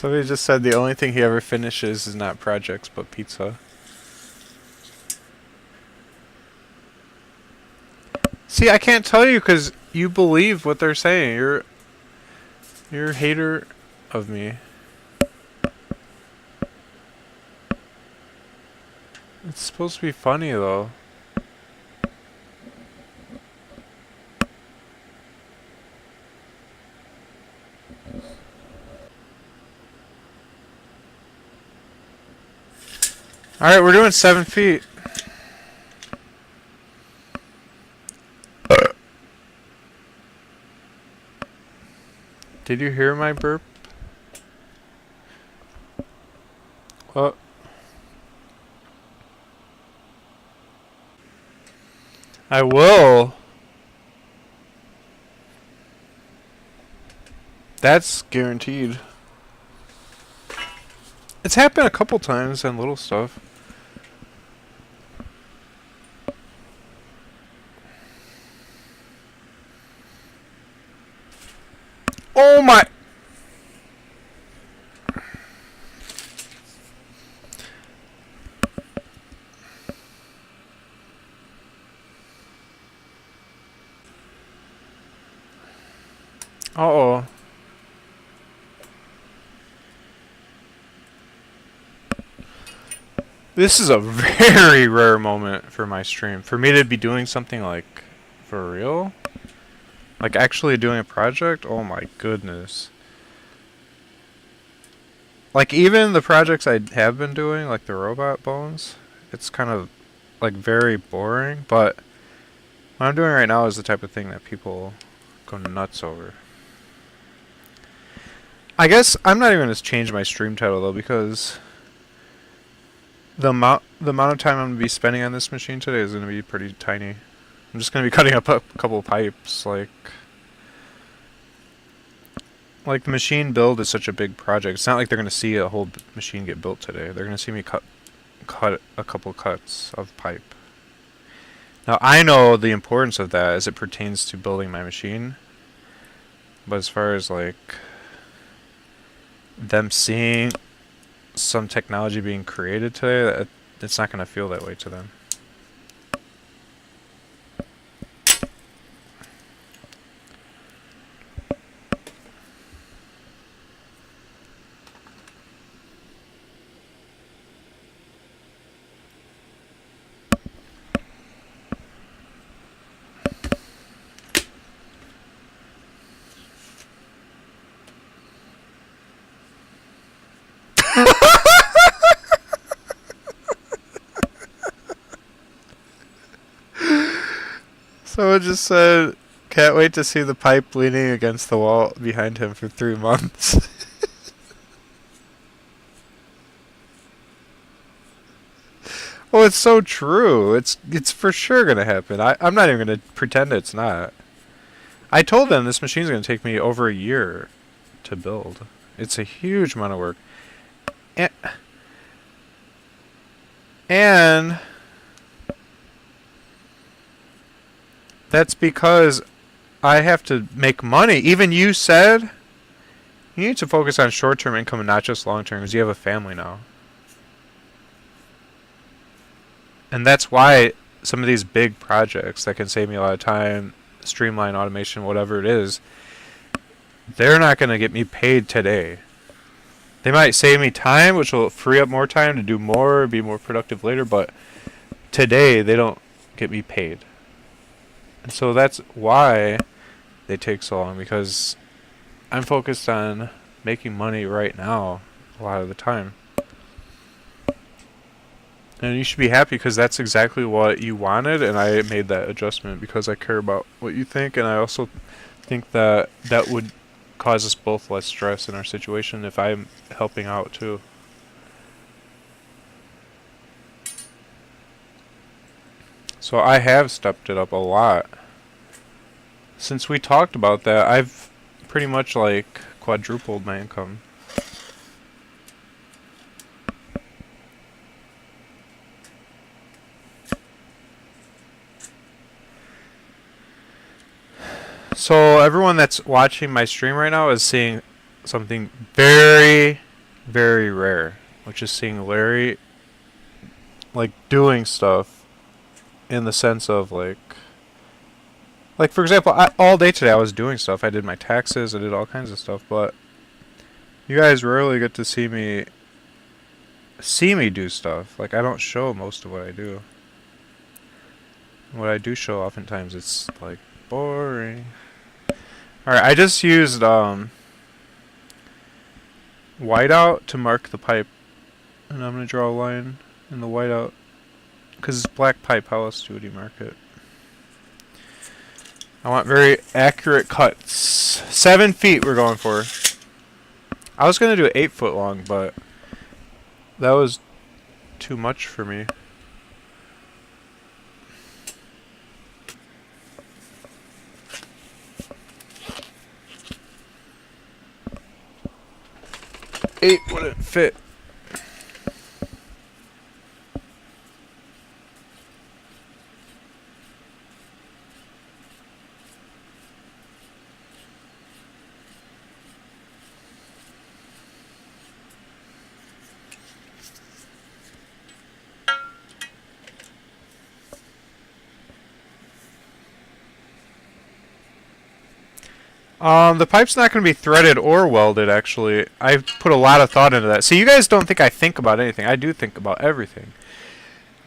Somebody just said the only thing he ever finishes is not projects but pizza. See, I can't tell you because you believe what they're saying. You're a hater of me. It's supposed to be funny though. Alright, we're doing 7 feet. Did you hear my burp? Oh. I will. That's guaranteed. It's happened a couple times on little stuff. Oh my! Uh-oh. This is a very rare moment for my stream. For me to be doing something like, for real? Like actually doing a project? Oh my goodness. Like even the projects I have been doing, like the robot bones, it's kind of like very boring, but what I'm doing right now is the type of thing that people go nuts over. I guess I'm not even going to change my stream title though, because the amount of time I'm going to be spending on this machine today is going to be pretty tiny. I'm just going to be cutting up a couple of pipes, like the machine build is such a big project. It's not like they're going to see a whole machine get built today. They're going to see me cut a couple cuts of pipe. Now I know the importance of that as it pertains to building my machine, but as far as like them seeing some technology being created today, it's not going to feel that way to them. Someone just said, can't wait to see the pipe leaning against the wall behind him for 3 months. Well, it's so true. It's for sure going to happen. I'm not even going to pretend it's not. I told them this machine's going to take me over a year to build. It's a huge amount of work. And that's because I have to make money. Even you said you need to focus on short-term income and not just long-term because you have a family now. And that's why some of these big projects that can save me a lot of time, streamline automation, whatever it is, they're not going to get me paid today. They might save me time, which will free up more time to do more, be more productive later, but today they don't get me paid. And so that's why they take so long, because I'm focused on making money right now a lot of the time. And you should be happy because that's exactly what you wanted, and I made that adjustment because I care about what you think, and I also think that that would cause us both less stress in our situation if I'm helping out too. So I have stepped it up a lot. Since we talked about that, I've pretty much like quadrupled my income. So everyone that's watching my stream right now is seeing something very, very rare, which is seeing Larry like doing stuff in the sense of like for example, all day today I was doing stuff. I did my taxes, I did all kinds of stuff, but you guys rarely get to see me do stuff. Like, I don't show most of what I do. What I do show, oftentimes it's like boring. Alright, I just used whiteout to mark the pipe, and I'm gonna draw a line in the whiteout because it's black pipe. How else would you mark it? I want very accurate cuts. 7 feet we're going for. I was gonna do it 8 foot long, but that was too much for me. Eight wouldn't fit. The pipe's not going to be threaded or welded, actually. I've put a lot of thought into that. So you guys don't think I think about anything. I do think about everything.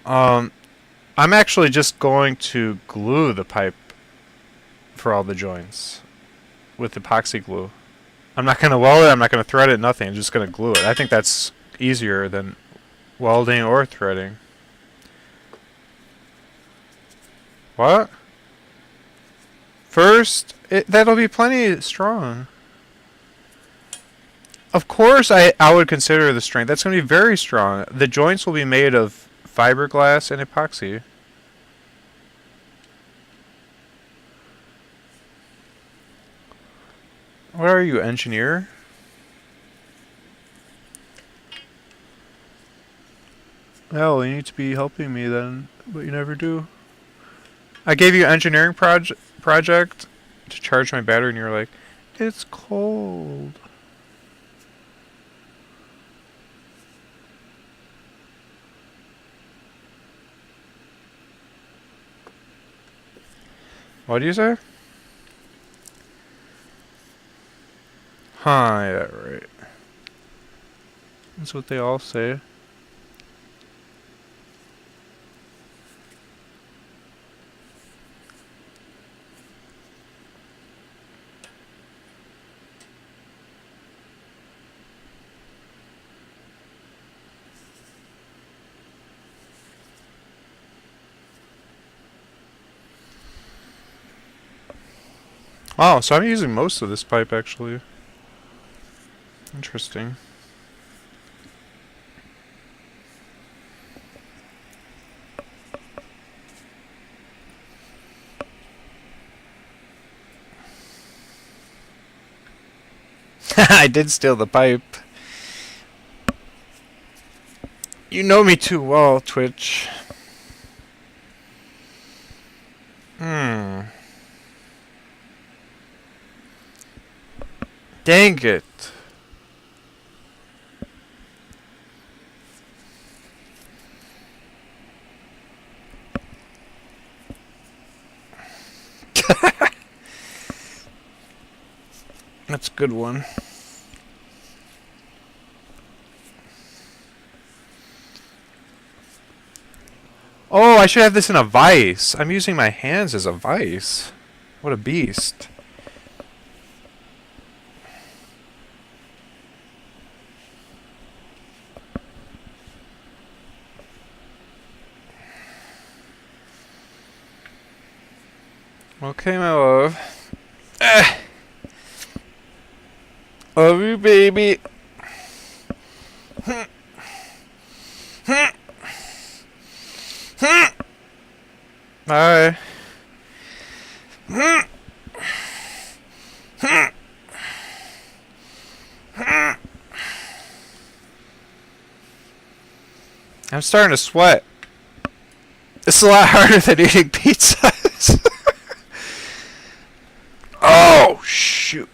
I'm actually just going to glue the pipe for all the joints with epoxy glue. I'm not going to weld it, I'm not going to thread it, nothing. I'm just going to glue it. I think that's easier than welding or threading. What? First, that'll be plenty strong. Of course I would consider the strength. That's going to be very strong. The joints will be made of fiberglass and epoxy. What are you, engineer? Well, you need to be helping me then, but you never do. I gave you an engineering project to charge my battery, and you're like, it's cold. What do you say? Huh, yeah, right. That's what they all say. Oh, so I'm using most of this pipe, actually. Interesting. I did steal the pipe. You know me too well, Twitch. Dang it. That's a good one. Oh, I should have this in a vise. I'm using my hands as a vise. What a beast. Okay, my love. Love you, baby. Bye. I'm starting to sweat. It's a lot harder than eating pizzas. Oh, shoot.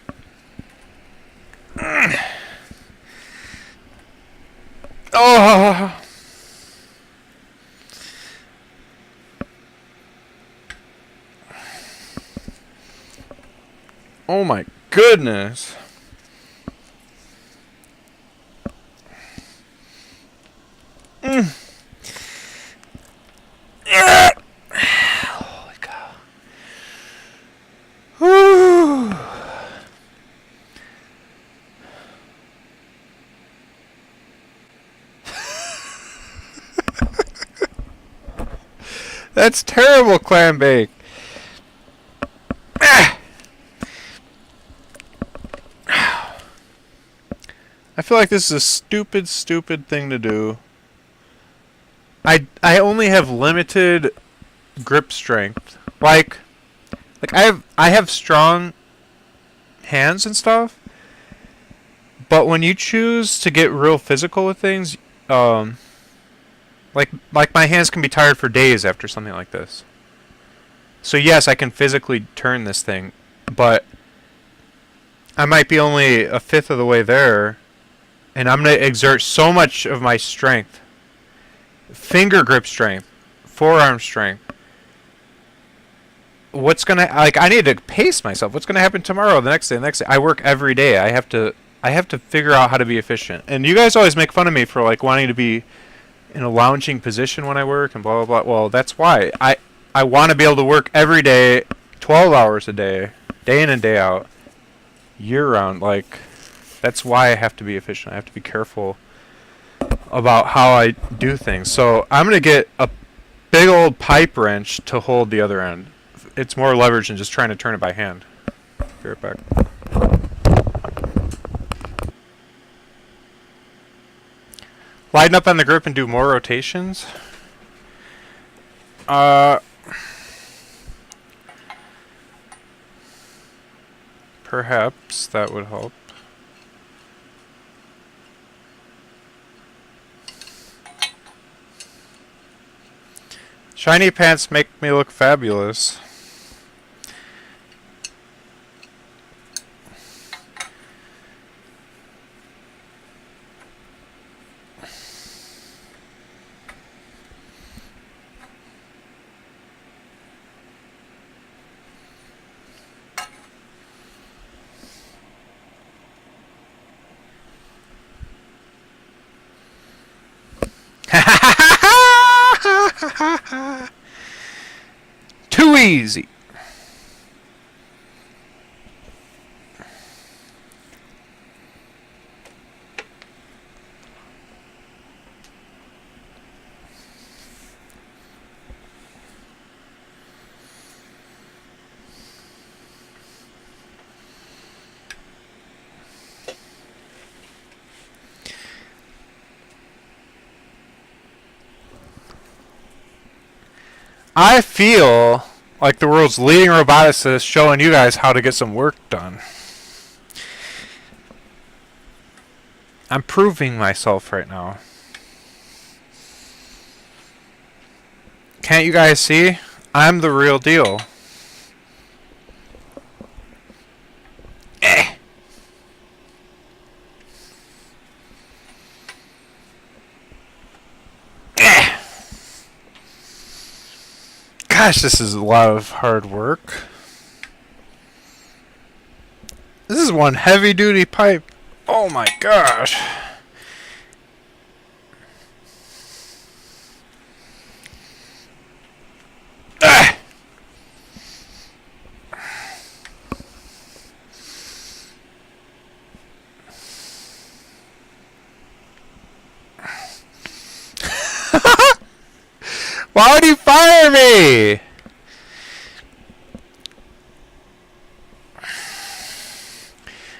Oh my goodness. Holy cow. Whew. That's terrible, clam bake. I feel like this is a stupid thing to do. I only have limited grip strength. Like I have strong hands and stuff. But when you choose to get real physical with things, like my hands can be tired for days after something like this. So yes, I can physically turn this thing, but I might be only a fifth of the way there, and I'm going to exert so much of my strength. Finger grip strength, forearm strength. What's going to, like, I need to pace myself. What's going to happen tomorrow, the next day, the next day? I work every day. I have to figure out how to be efficient. And you guys always make fun of me for, like, wanting to be in a lounging position when I work and blah, blah, blah. Well, that's why. I want to be able to work every day, 12 hours a day in and day out, year-round. Like, that's why I have to be efficient. I have to be careful about how I do things. So I'm going to get a big old pipe wrench to hold the other end. It's more leverage than just trying to turn it by hand. Be right back. Lighten up on the grip and do more rotations. Perhaps that would help. Shiny pants make me look fabulous. Too easy. I feel like the world's leading roboticist showing you guys how to get some work done. I'm proving myself right now. Can't you guys see? I'm the real deal. Gosh, this is a lot of hard work. This is one heavy-duty pipe. Oh my gosh. Ah! Why would you fire me?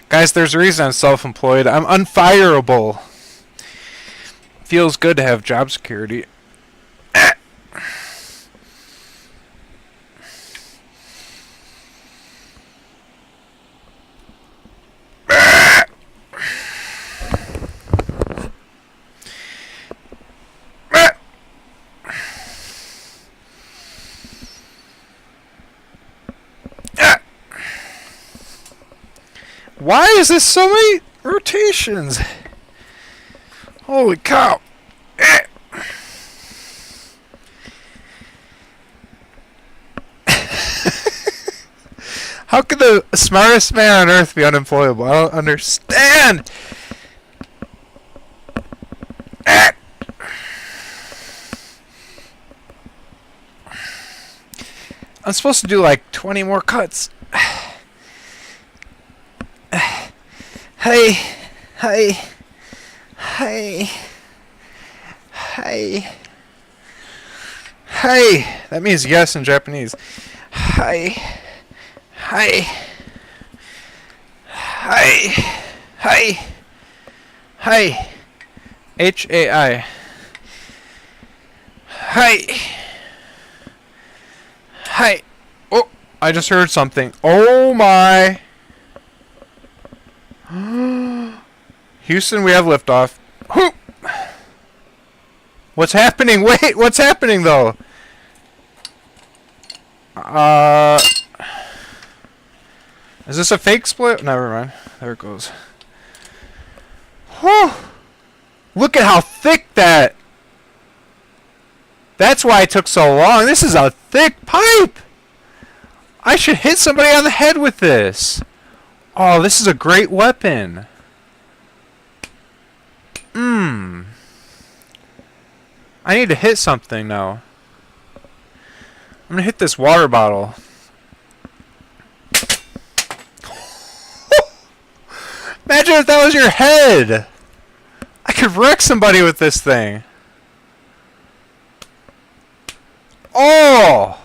Guys, there's a reason I'm self-employed. I'm unfireable. Feels good to have job security. Why is this so many rotations? Holy cow. How could the smartest man on earth be unemployable? I don't understand. Ah! I'm supposed to do like 20 more cuts. Hey, hey, hey, hey, hey. That means yes in Japanese. Hey, hey, hey, hey, hey. H-A-I. Hey. Hey. Oh, I just heard something. Oh my. Houston, we have liftoff. What's happening? Wait, what's happening though? Is this a fake split? Never mind. There it goes. Whew. Look at how thick that. That's why it took so long. This is a thick pipe. I should hit somebody on the head with this. Oh, this is a great weapon. I need to hit something now. I'm gonna hit this water bottle. Imagine if that was your head. I could wreck somebody with this thing. Oh!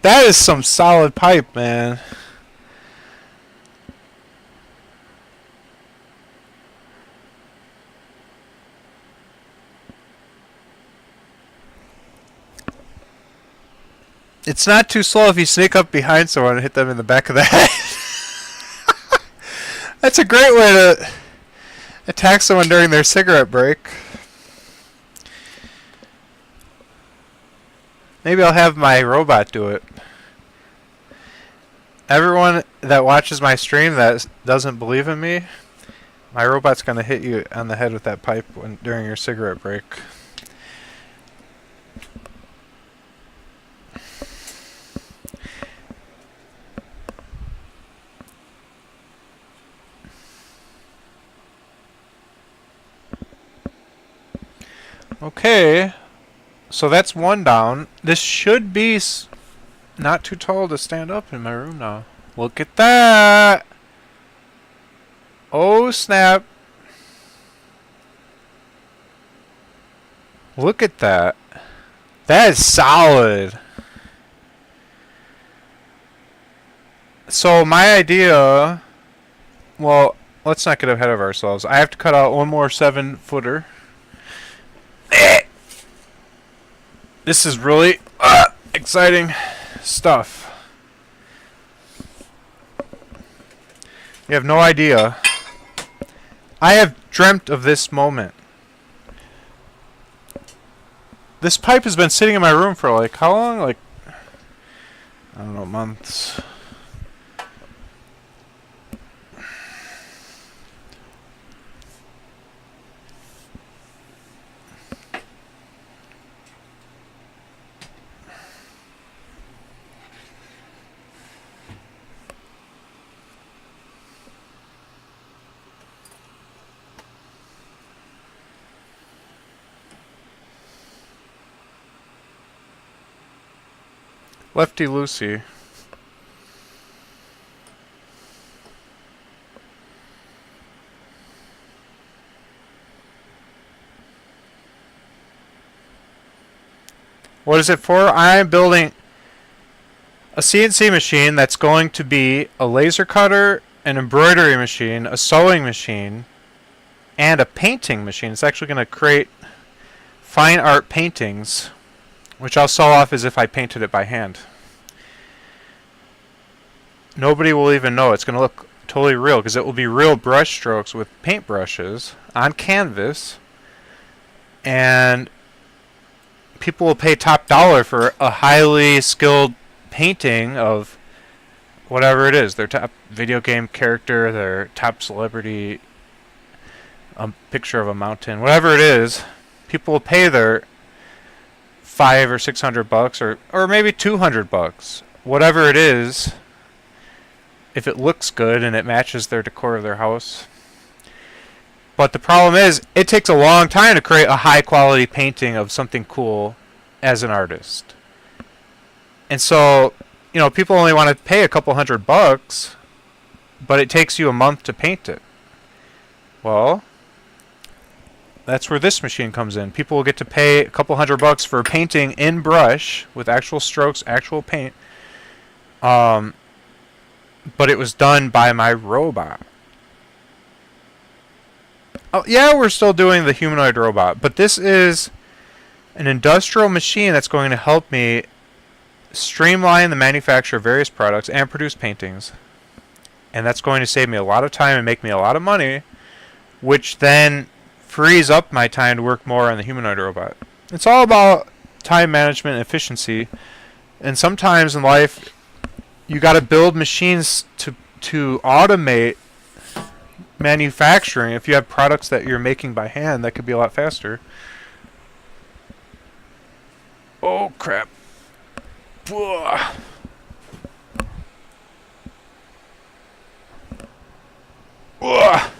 That is some solid pipe, man. It's not too slow if you sneak up behind someone and hit them in the back of the head. That's a great way to attack someone during their cigarette break. Maybe I'll have my robot do it. Everyone that watches my stream that doesn't believe in me, my robot's going to hit you on the head with that pipe during your cigarette break. Okay, so that's one down. This should be not too tall to stand up in my room now. Look at that! Oh snap! Look at that. That is solid. So my idea, well, let's not get ahead of ourselves. I have to cut out one more 7-footer. This is really exciting stuff. You have no idea. I have dreamt of this moment. This pipe has been sitting in my room for like how long? Like, I don't know, months. Lefty Lucy. What is it for? I'm building a CNC machine that's going to be a laser cutter, an embroidery machine, a sewing machine, and a painting machine. It's actually going to create fine art paintings, which I'll sew off as if I painted it by hand. Nobody will even know. It's going to look totally real because it will be real brush strokes with paint brushes on canvas, and people will pay top dollar for a highly skilled painting of whatever it is, their top video game character, their top celebrity, a picture of a mountain, whatever it is. People will pay their $500 or $600 or maybe $200, whatever it is, if it looks good and it matches their decor of their house. But the problem is, it takes a long time to create a high quality painting of something cool as an artist. And so, you know, people only want to pay a couple $100, but it takes you a month to paint it. Well, that's where this machine comes in. People will get to pay a couple $100 for painting in brush with actual strokes, actual paint. But it was done by my robot. Oh, yeah, we're still doing the humanoid robot, but this is an industrial machine that's going to help me streamline the manufacture of various products and produce paintings. And that's going to save me a lot of time and make me a lot of money, which then frees up my time to work more on the humanoid robot. It's all about time management and efficiency. And sometimes in life, you got to build machines to automate manufacturing. If you have products that you're making by hand, that could be a lot faster. Oh crap. Ugh. Ugh.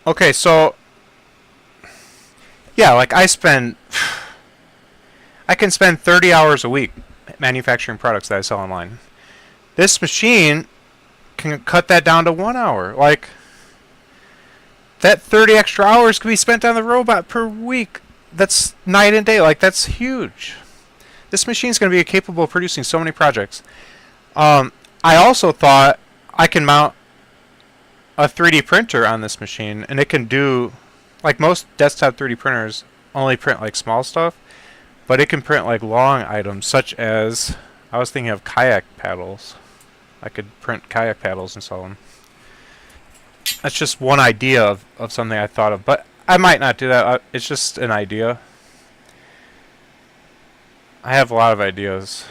Okay, so yeah, like I can spend 30 hours a week manufacturing products that I sell online. This machine can cut that down to 1 hour. Like, that 30 extra hours could be spent on the robot per week. That's night and day. Like, that's huge. This machine's going to be capable of producing so many projects. I also thought I can mount a 3D printer on this machine, and it can do, like most desktop 3D printers only print like small stuff, but it can print like long items, such as, I was thinking of kayak paddles. I could print kayak paddles and sell them. That's just one idea of something I thought of, but I might not do that. It's just an idea. I have a lot of ideas.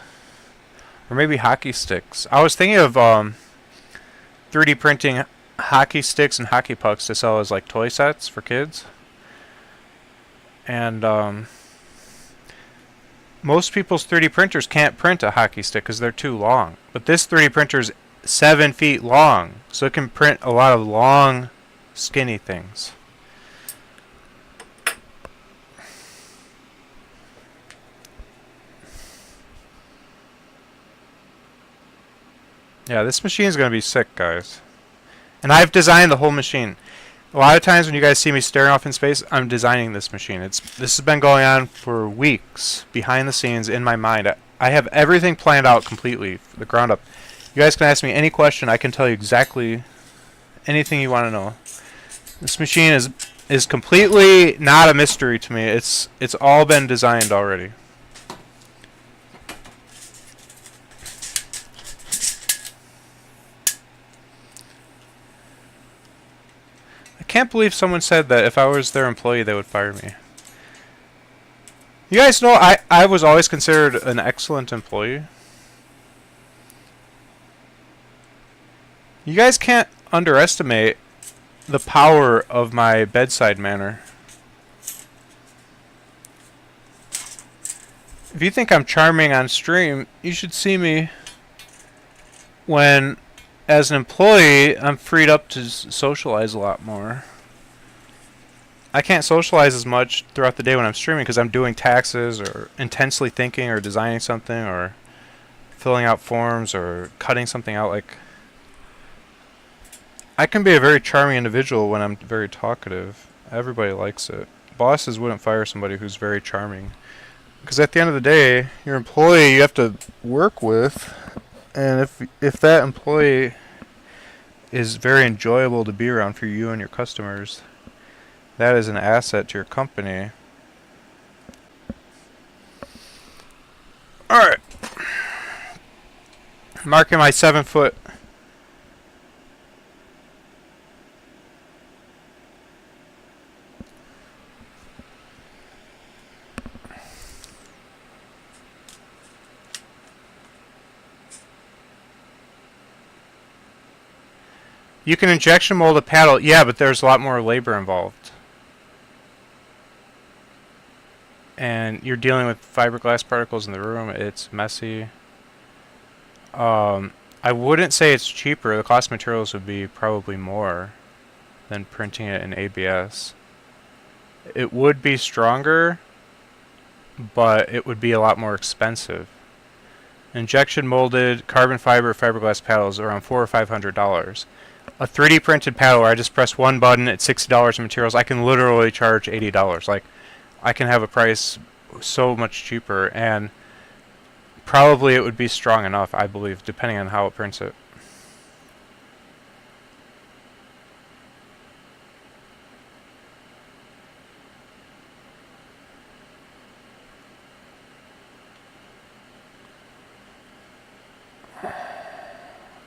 Or maybe hockey sticks. I was thinking of 3D printing hockey sticks and hockey pucks to sell as like toy sets for kids. And most people's 3D printers can't print a hockey stick because they're too long. But this 3D printer is 7 feet long, so it can print a lot of long, skinny things. Yeah, this machine is going to be sick, guys. And I've designed the whole machine. A lot of times when you guys see me staring off in space, I'm designing this machine. This has been going on for weeks, behind the scenes, in my mind. I have everything planned out completely, from the ground up. You guys can ask me any question. I can tell you exactly anything you want to know. This machine is completely not a mystery to me. It's all been designed already. I can't believe someone said that if I was their employee, they would fire me. You guys know I was always considered an excellent employee. You guys can't underestimate the power of my bedside manner. If you think I'm charming on stream, you should see me when, as an employee, I'm freed up to socialize a lot more. I can't socialize as much throughout the day when I'm streaming because I'm doing taxes or intensely thinking or designing something or filling out forms or cutting something out. Like, I can be a very charming individual when I'm very talkative. Everybody likes it. Bosses wouldn't fire somebody who's very charming. Because at the end of the day, your employee you have to work with. And if that employee is very enjoyable to be around for you and your customers, that is an asset to your company. Alright. Marking my 7-foot. You can injection mold a paddle, yeah, but there's a lot more labor involved. And you're dealing with fiberglass particles in the room. It's messy. I wouldn't say it's cheaper. The cost of materials would be probably more than printing it in ABS. It would be stronger, but it would be a lot more expensive. Injection molded carbon fiber fiberglass paddles are around $400 or $500. A 3D printed paddle where I just press one button at $60 in materials, I can literally charge $80. Like, I can have a price so much cheaper, and probably it would be strong enough, I believe, depending on how it prints it.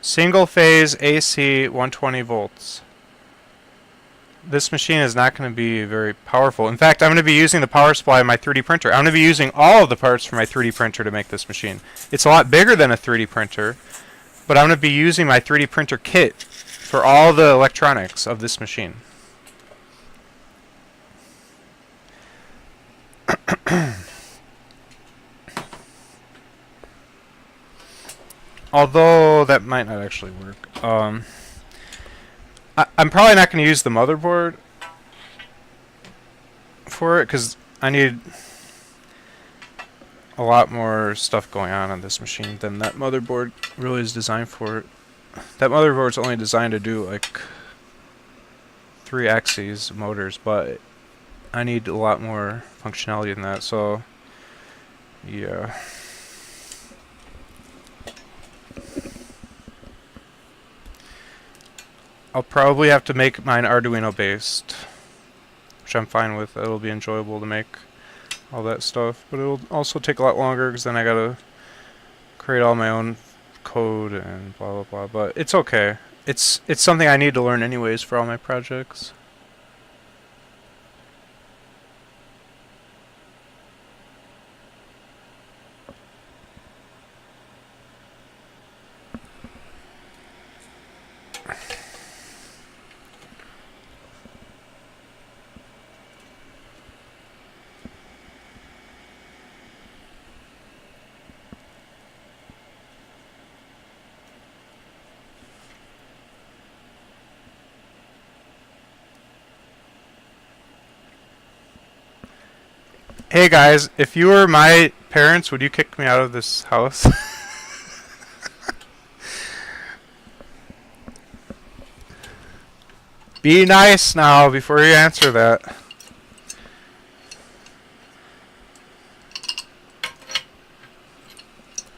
Single phase AC 120 volts. This machine is not going to be very powerful. In fact, I'm going to be using the power supply of my 3D printer. I'm going to be using all of the parts from my 3D printer to make this machine. It's a lot bigger than a 3D printer, but I'm going to be using my 3D printer kit for all the electronics of this machine. Although that might not actually work. I'm probably not going to use the motherboard for it because I need a lot more stuff going on this machine than that motherboard really is designed for. That motherboard's only designed to do like 3 axes motors, but I need a lot more functionality than that, so yeah. I'll probably have to make mine Arduino based, which I'm fine with. It'll be enjoyable to make all that stuff, but it'll also take a lot longer because then I gotta create all my own code and blah blah blah. But it's okay. It's something I need to learn anyways for all my projects. Hey guys, if you were my parents, would you kick me out of this house? Be nice now before you answer that.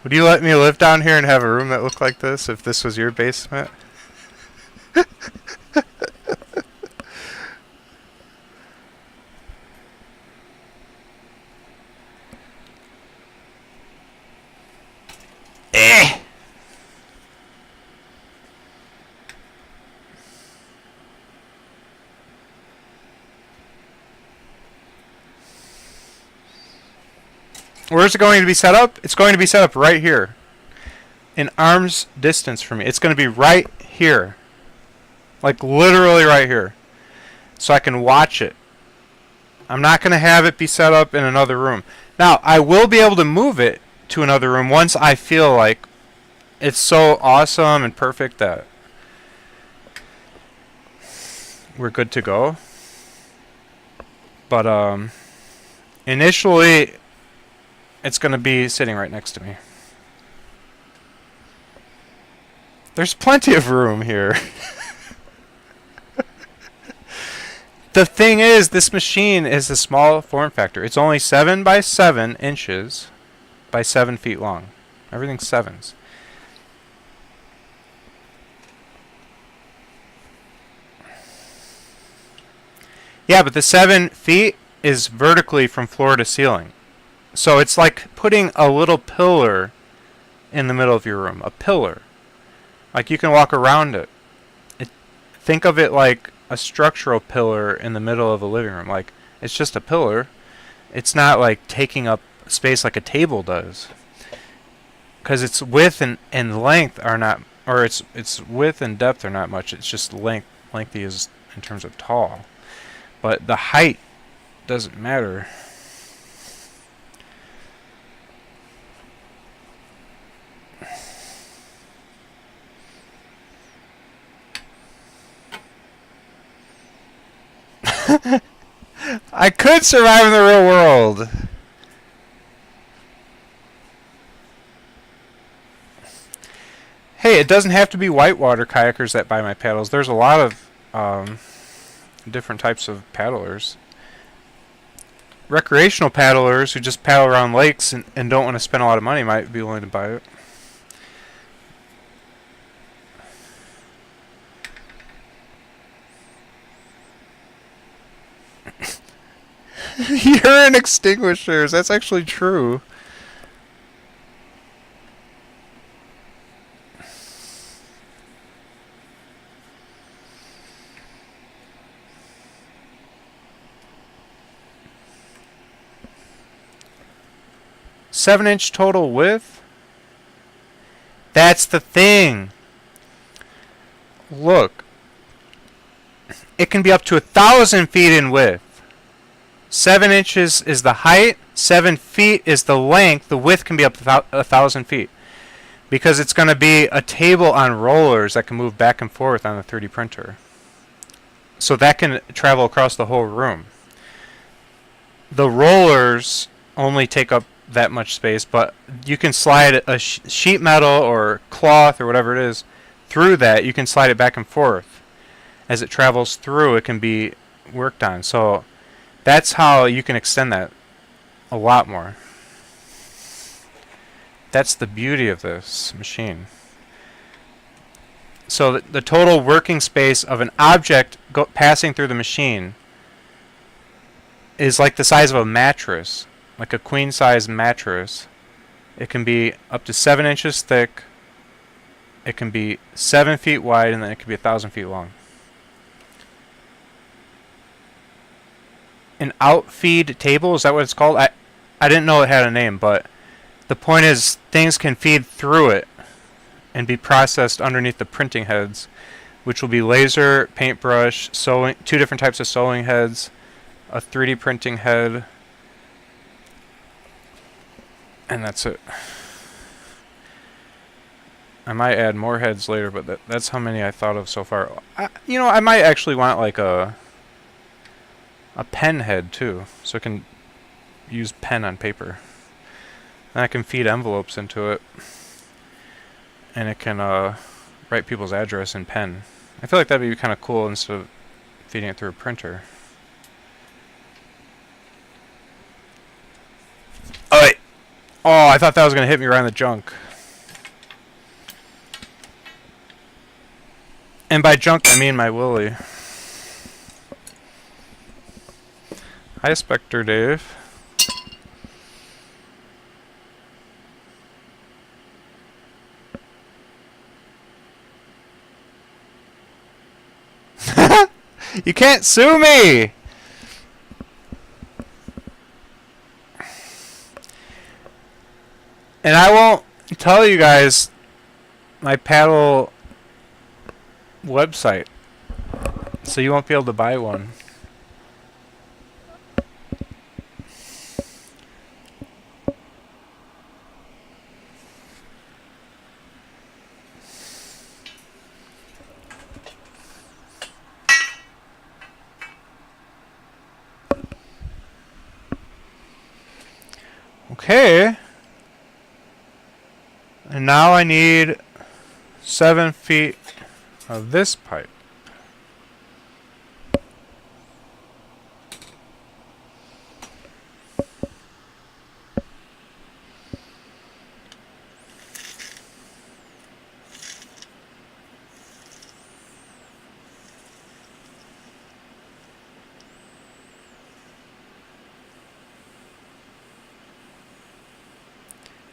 Would you let me live down here and have a room that looked like this if this was your basement? Where's it going to be set up? It's going to be set up right here. In arm's distance from me. It's going to be right here. Like literally right here. So I can watch it. I'm not going to have it be set up in another room. Now, I will be able to move it to another room once I feel like it's so awesome and perfect that we're good to go. But initially it's going to be sitting right next to me. There's plenty of room here. The thing is, this machine is a small form factor. It's only 7 by 7 inches by 7 feet long. Everything's 7s. Yeah, but the 7 feet is vertically from floor to ceiling. So it's like putting a little pillar in the middle of your room. A pillar. Like you can walk around it. Think of it like a structural pillar in the middle of a living room. Like, it's just a pillar. It's not like taking up space like a table does. Because its width and length are not or its width and depth are not much. It's just lengthy is in terms of tall, but the height doesn't matter. I could survive in the real world. Hey, it doesn't have to be whitewater kayakers that buy my paddles. There's a lot of different types of paddlers. Recreational paddlers who just paddle around lakes and don't want to spend a lot of money might be willing to buy it. Urine extinguishers. That's actually true. Seven-inch total width? That's the thing. Look. It can be up to 1,000 feet in width. 7 inches is the height. 7 feet is the length. The width can be up to 1,000 feet. Because it's going to be a table on rollers that can move back and forth on the 3D printer. So that can travel across the whole room. The rollers only take up that much space, but you can slide a sheet metal or cloth or whatever it is through that. You can slide it back and forth. As it travels through, it can be worked on. So that's how you can extend that a lot more. That's the beauty of this machine. So the total working space of an object passing through the machine is like the size of a mattress, like a queen-size mattress. It can be up to 7 inches thick. It can be 7 feet wide, and then it can be 1,000 feet long. An outfeed table, is that what it's called? I didn't know it had a name, but the point is things can feed through it and be processed underneath the printing heads, which will be laser, paintbrush, sewing, 2 different types of sewing heads, a 3D printing head, and that's it. I might add more heads later, but that's how many I thought of so far. I might actually want like a pen head too, so I can use pen on paper. And I can feed envelopes into it, and it can write people's address in pen. I feel like that'd be kind of cool instead of feeding it through a printer. Oh, wait. Oh, I thought that was going to hit me right in the junk. And by junk, I mean my willy. Hi, Spectre Dave. You can't sue me! And I won't tell you guys my paddle website, so you won't be able to buy one. Okay. And now I need 7 feet of this pipe.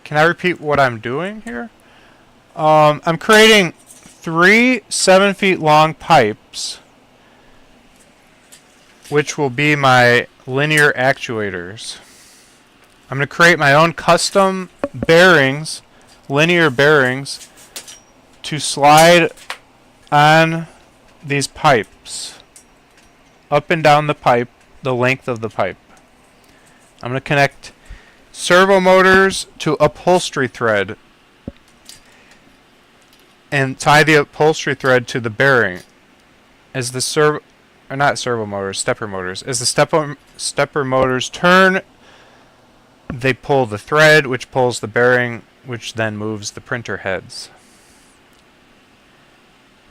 Can I repeat what I'm doing here? I'm creating 3 7 feet long pipes, which will be my linear actuators. I'm going to create my own custom bearings, linear bearings, to slide on these pipes, up and down the pipe, the length of the pipe. I'm going to connect servo motors to upholstery thread and tie the upholstery thread to the bearing. As the stepper motors. As the stepper motors turn, they pull the thread, which pulls the bearing, which then moves the printer heads.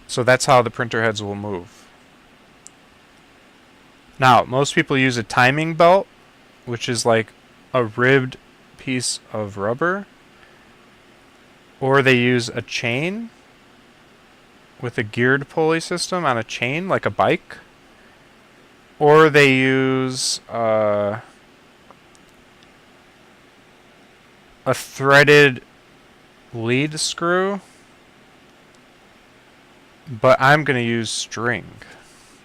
So that's how the printer heads will move. Now, most people use a timing belt, which is like a ribbed piece of rubber, or they use a chain with a geared pulley system on a chain, like a bike, or they use a threaded lead screw, but I'm going to use string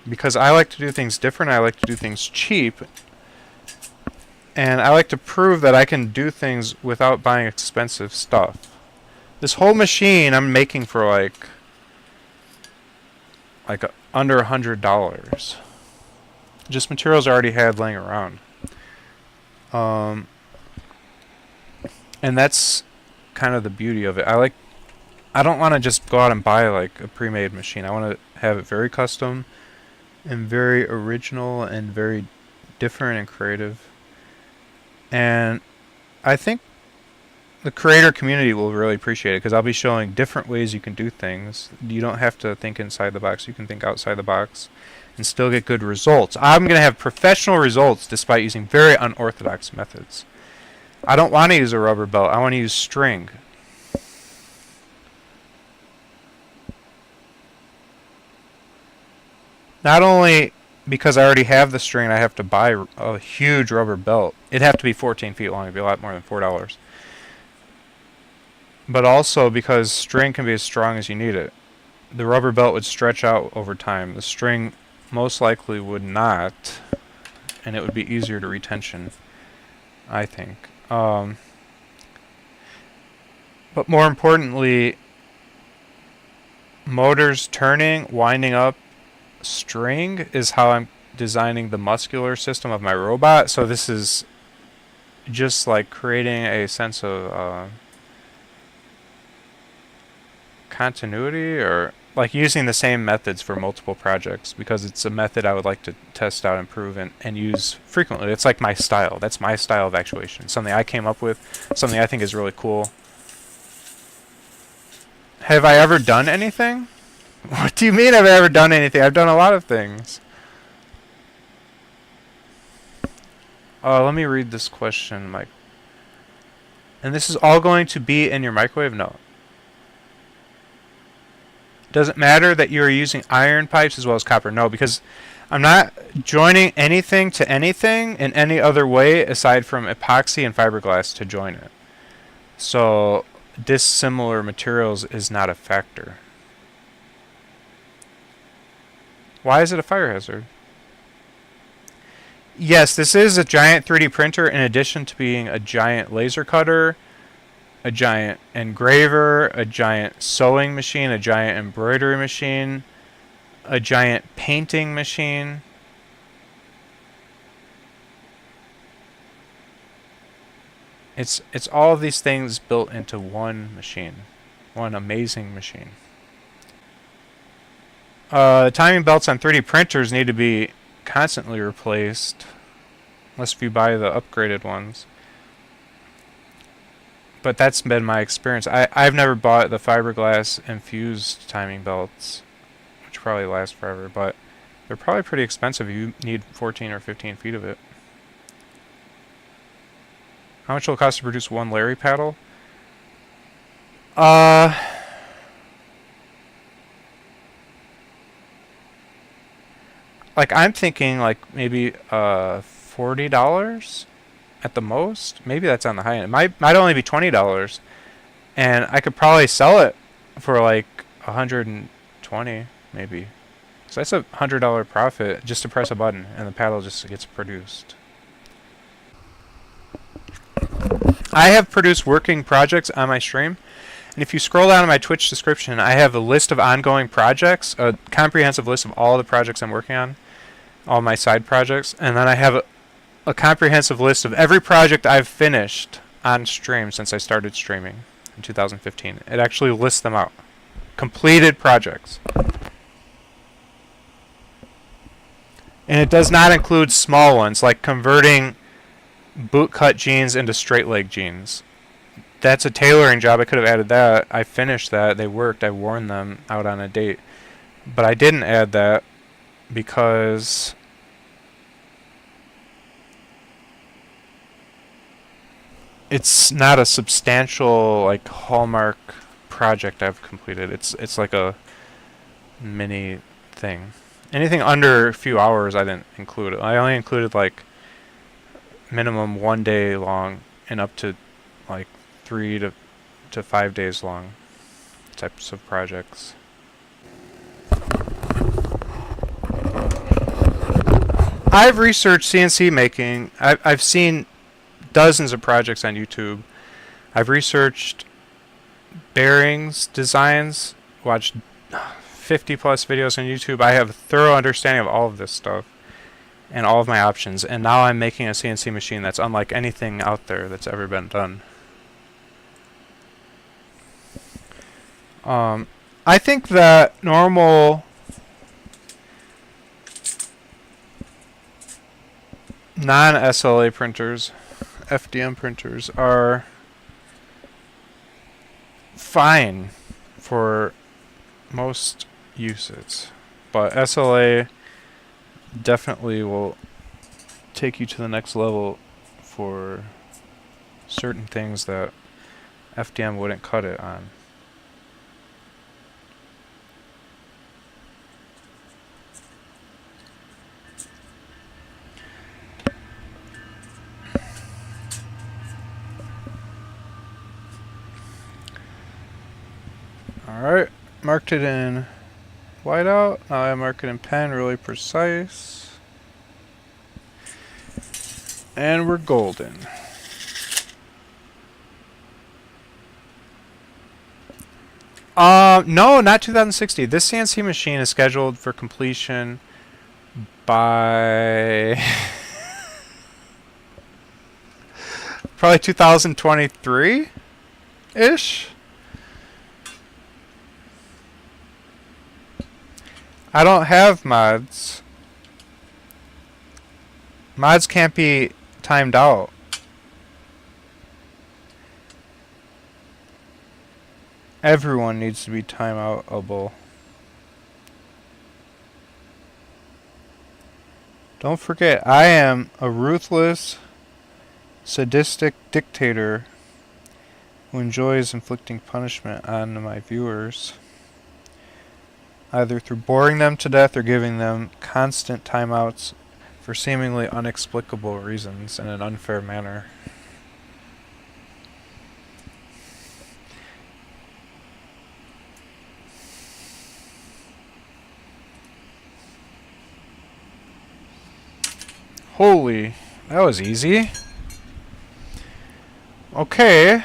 because I like to do things different. I like to do things cheap, and I like to prove that I can do things without buying expensive stuff. This whole machine I'm making for like under $100. Just materials I already had laying around. And that's kind of the beauty of it. I don't want to just go out and buy like a pre-made machine. I want to have it very custom and very original and very different and creative. And I think the creator community will really appreciate it because I'll be showing different ways you can do things. You don't have to think inside the box. You can think outside the box and still get good results. I'm going to have professional results despite using very unorthodox methods. I don't want to use a rubber belt. I want to use string. Not only because I already have the string, I have to buy a huge rubber belt. It'd have to be 14 feet long. It'd be a lot more than $4. But also because string can be as strong as you need it. The rubber belt would stretch out over time. The string most likely would not, and it would be easier to retension, I think. But more importantly, motors turning, winding up, string is how I'm designing the muscular system of my robot. So this is just like creating a sense of continuity, or like using the same methods for multiple projects, because it's a method I would like to test out, improve, and use frequently. It's like my style. That's my style of actuation. Something I came up with, something I think is really cool. Have I ever done anything? What do you mean have I ever done anything? I've done a lot of things. Let me read this question, Mike. And this is all going to be in your microwave? No. Does it matter that you're using iron pipes as well as copper? No, because I'm not joining anything to anything in any other way aside from epoxy and fiberglass to join it. So dissimilar materials is not a factor. Why is it a fire hazard? Yes, this is a giant 3D printer in addition to being a giant laser cutter, a giant engraver, a giant sewing machine, a giant embroidery machine, a giant painting machine. It's all of these things built into one machine, one amazing machine. Timing belts on 3D printers need to be constantly replaced, unless if you buy the upgraded ones. But that's been my experience. I've never bought the fiberglass infused timing belts, which probably last forever, but they're probably pretty expensive. You need 14 or 15 feet of it. How much will it cost to produce one Larry paddle? Like I'm thinking like maybe $40 at the most. Maybe that's on the high end. It might only be $20, and I could probably sell it for like $120 maybe. So that's a $100 profit just to press a button and the paddle just gets produced. I have produced working projects on my stream, And if you scroll down to my Twitch description, I have a list of ongoing projects, a comprehensive list of all the projects I'm working on, all my side projects, and then I have a comprehensive list of every project I've finished on stream since I started streaming in 2015. It actually lists them out. Completed projects. And it does not include small ones, like converting bootcut jeans into straight leg jeans. That's a tailoring job. I could have added that. I finished that. They worked. I worn them out on a date. But I didn't add that because it's not a substantial, like, hallmark project I've completed. It's like a mini thing. Anything under a few hours I didn't include. I only included like minimum 1 day long and up to like 3 to 5 days long types of projects. I've researched CNC making. I've seen dozens of projects on YouTube. I've researched bearings designs, watched 50 plus videos on YouTube. I have a thorough understanding of all of this stuff and all of my options, and now I'm making a CNC machine that's unlike anything out there that's ever been done. I think that normal non-SLA printers, FDM printers, are fine for most uses, but SLA definitely will take you to the next level for certain things that FDM wouldn't cut it on. Alright, marked it in whiteout. Now I mark it in pen, really precise. And we're golden. No, not 2060. This CNC machine is scheduled for completion by probably 2023-ish. I don't have mods. Mods can't be timed out. Everyone needs to be timeoutable. Don't forget, I am a ruthless, sadistic dictator who enjoys inflicting punishment on my viewers, either through boring them to death or giving them constant timeouts for seemingly inexplicable reasons in an unfair manner. Holy, that was easy. Okay.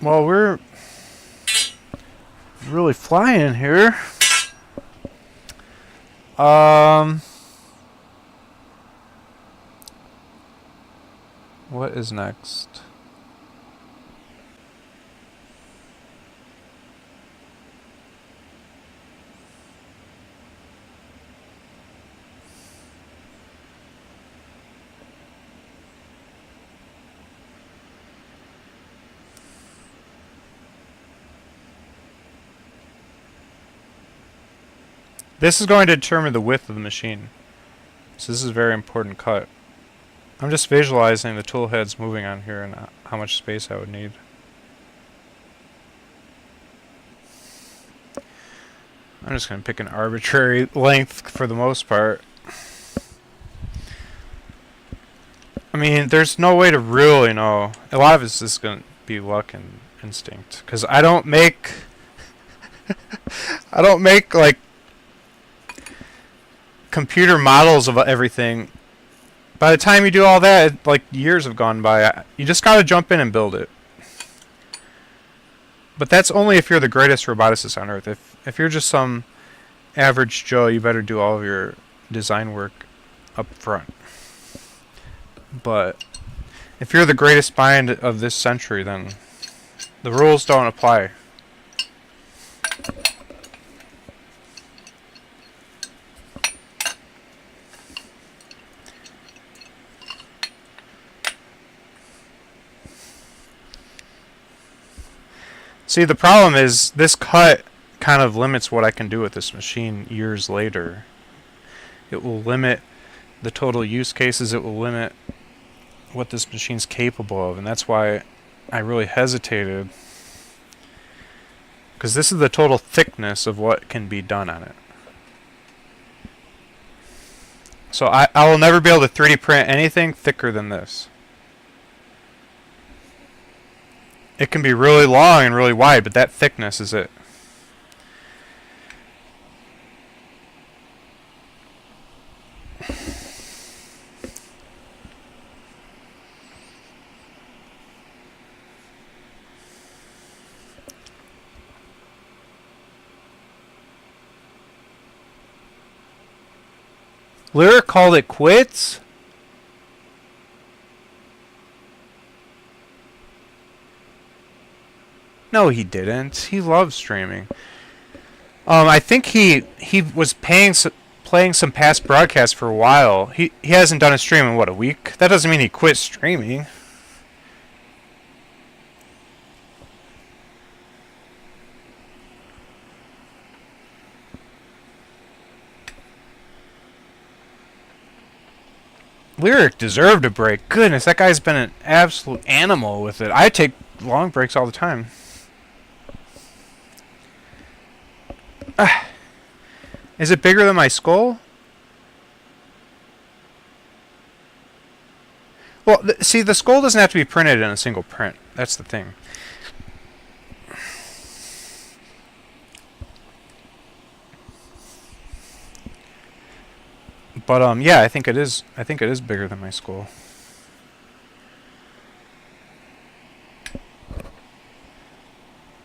Well, we're really flying here. What is next? This is going to determine the width of the machine. So this is a very important cut. I'm just visualizing the tool heads moving on here and how much space I would need. I'm just going to pick an arbitrary length for the most part. I mean, there's no way to really know. A lot of it's just going to be luck and instinct. Because I don't make... I don't make, like, computer models of everything By the time you do all that, like years have gone by. You just gotta jump in and build it. But that's only if you're the greatest roboticist on earth. If you're just some average Joe, you better do all of your design work up front. But if you're the greatest mind of this century, then the rules don't apply. See, the problem is this cut kind of limits what I can do with this machine years later. It will limit the total use cases. It will limit what this machine's capable of, and that's why I really hesitated, because this is the total thickness of what can be done on it. So I will never be able to 3D print anything thicker than this. It can be really long and really wide, but that thickness is it. Lyric called it quits? No, he didn't. He loves streaming. I think he was playing some past broadcasts for a while. He hasn't done a stream in what, a week? That doesn't mean he quit streaming. Lyric deserved a break. Goodness, that guy's been an absolute animal with it. I take long breaks all the time. Is it bigger than my skull? Well, see, the skull doesn't have to be printed in a single print. That's the thing. But yeah, I think it is. I think it is bigger than my skull.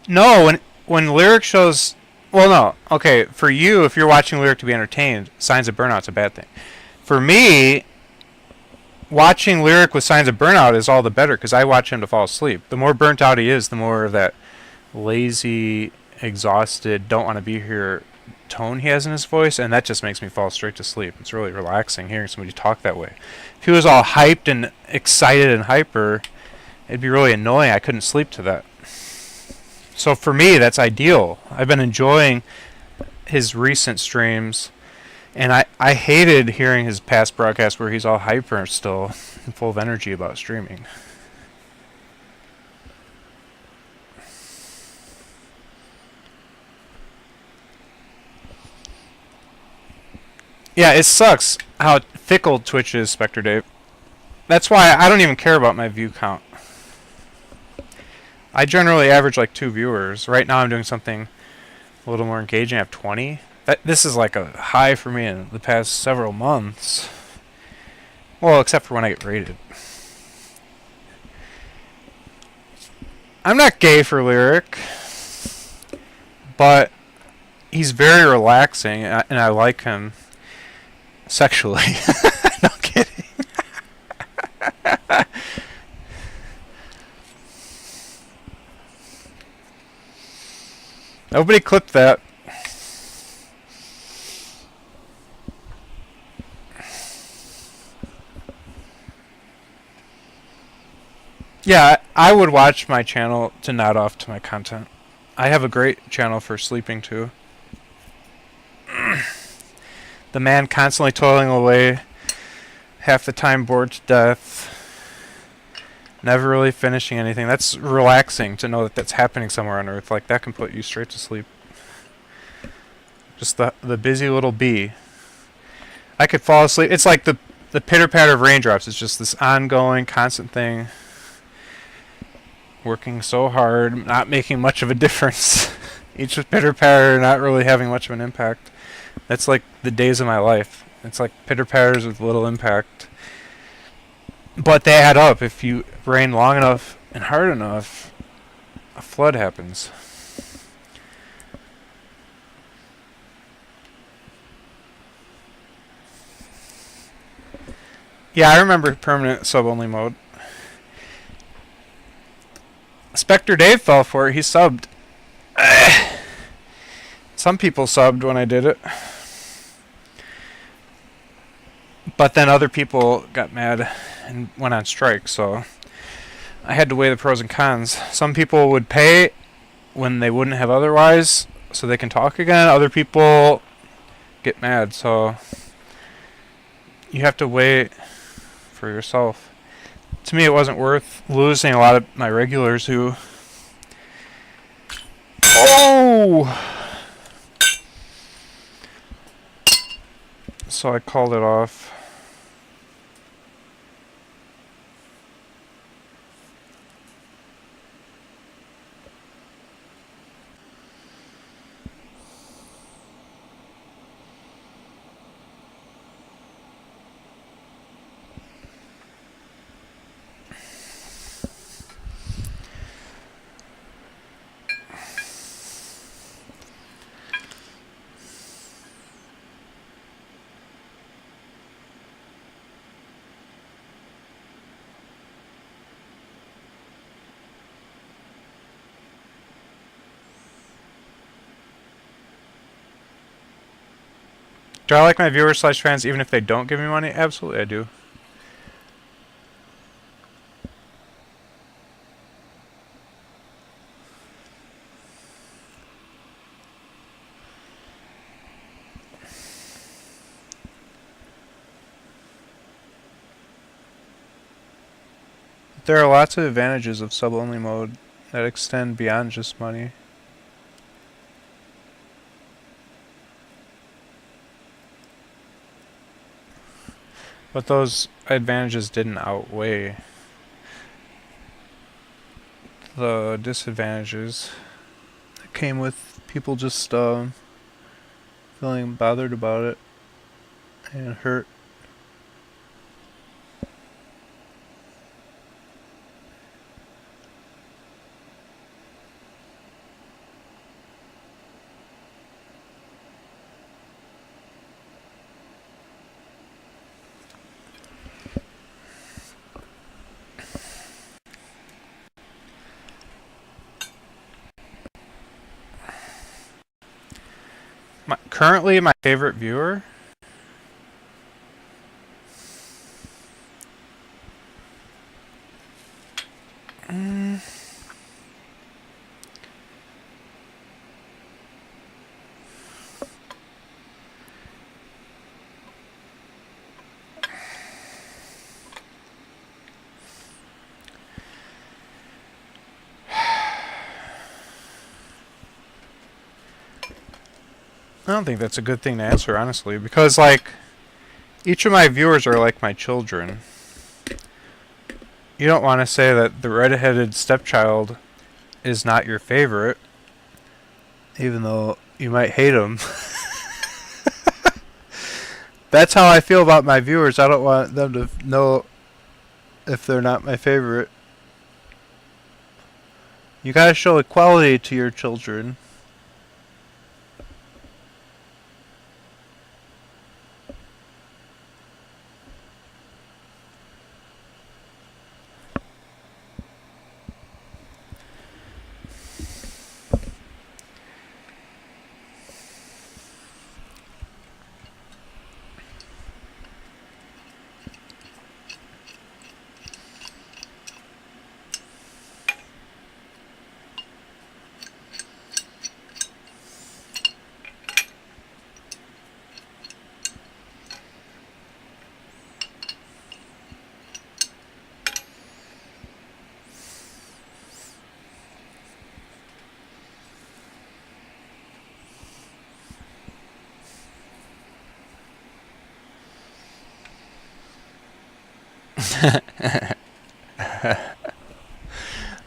No, when Lyric shows, well, no, okay, for you, if you're watching Lyric to be entertained, signs of burnout's a bad thing. For me, watching Lyric with signs of burnout is all the better, because I watch him to fall asleep. The more burnt out he is, the more of that lazy, exhausted, don't want to be here tone he has in his voice, and that just makes me fall straight to sleep. It's really relaxing hearing somebody talk that way. If he was all hyped and excited and hyper, it'd be really annoying. I couldn't sleep to that. So for me, that's ideal. I've been enjoying his recent streams, and I hated hearing his past broadcasts where he's all hyper still and full of energy about streaming. Yeah, it sucks how fickle Twitch is, Spectre Dave. That's why I don't even care about my view count. I generally average like 2 viewers. Right now I'm doing something a little more engaging. I have 20. This is like a high for me in the past several months. Well, except for when I get rated. I'm not gay for Lyric, but he's very relaxing, and I like him sexually. No kidding. Nobody clipped that. Yeah, I would watch my channel to nod off to my content. I have a great channel for sleeping too. The man constantly toiling away, half the time bored to death, never really finishing anything. That's relaxing to know that that's happening somewhere on Earth. Like, that can put you straight to sleep. Just the busy little bee. I could fall asleep. It's like the pitter-patter of raindrops. It's just this ongoing, constant thing. Working so hard, not making much of a difference. Each pitter-patter not really having much of an impact. That's like the days of my life. It's like pitter-patters with little impact. But they add up. If you rain long enough and hard enough, a flood happens. Yeah, I remember permanent sub-only mode. Spectre Dave fell for it. He subbed. Some people subbed when I did it. But then other people got mad and went on strike, so I had to weigh the pros and cons. Some people would pay when they wouldn't have otherwise, so they can talk again. Other people get mad, so you have to weigh for yourself. To me, it wasn't worth losing a lot of my regulars who... Oh! So I called it off. Do I like my viewers slash fans even if they don't give me money? Absolutely I do. There are lots of advantages of sub-only mode that extend beyond just money. But those advantages didn't outweigh the disadvantages that came with people just feeling bothered about it and hurt. Currently, my favorite viewer? I don't think that's a good thing to answer, honestly, because, like, each of my viewers are like my children. You don't want to say that the red-headed stepchild is not your favorite, even though you might hate him. That's how I feel about my viewers. I don't want them to know if they're not my favorite. You gotta show equality to your children.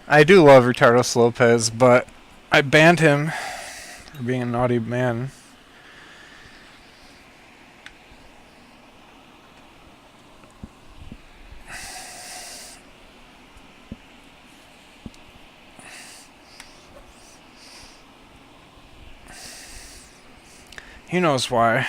I do love Ricardos Lopez, but I banned him for being a naughty man. He knows why.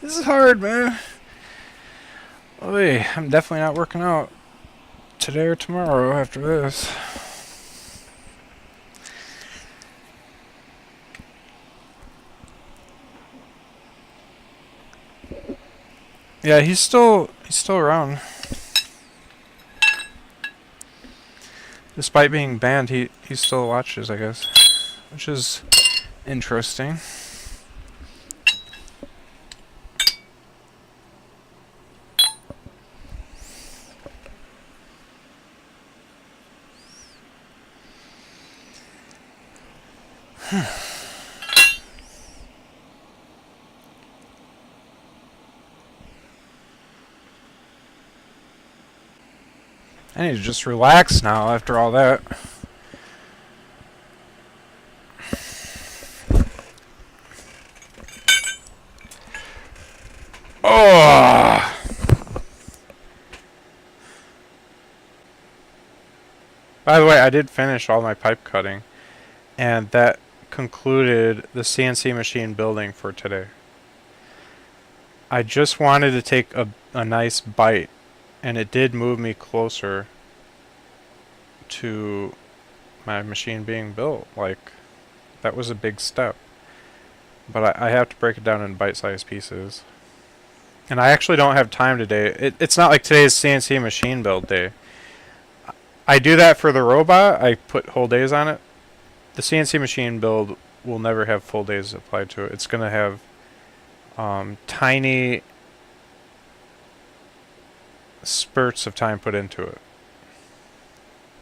This is hard, man. Oy, I'm definitely not working out today or tomorrow after this. Yeah, he's still around. Despite being banned, he still watches, I guess, which is interesting. I need to just relax now after all that. Oh! By the way, I did finish all my pipe cutting, and that concluded the CNC machine building for today. I just wanted to take a nice bite, and it did move me closer to my machine being built. Like, that was a big step. But I have to break it down in bite-sized pieces. And I actually don't have time today. It's not like today's CNC machine build day. I do that for the robot. I put whole days on it. The CNC machine build will never have full days applied to it. It's going to have tiny spurts of time put into it.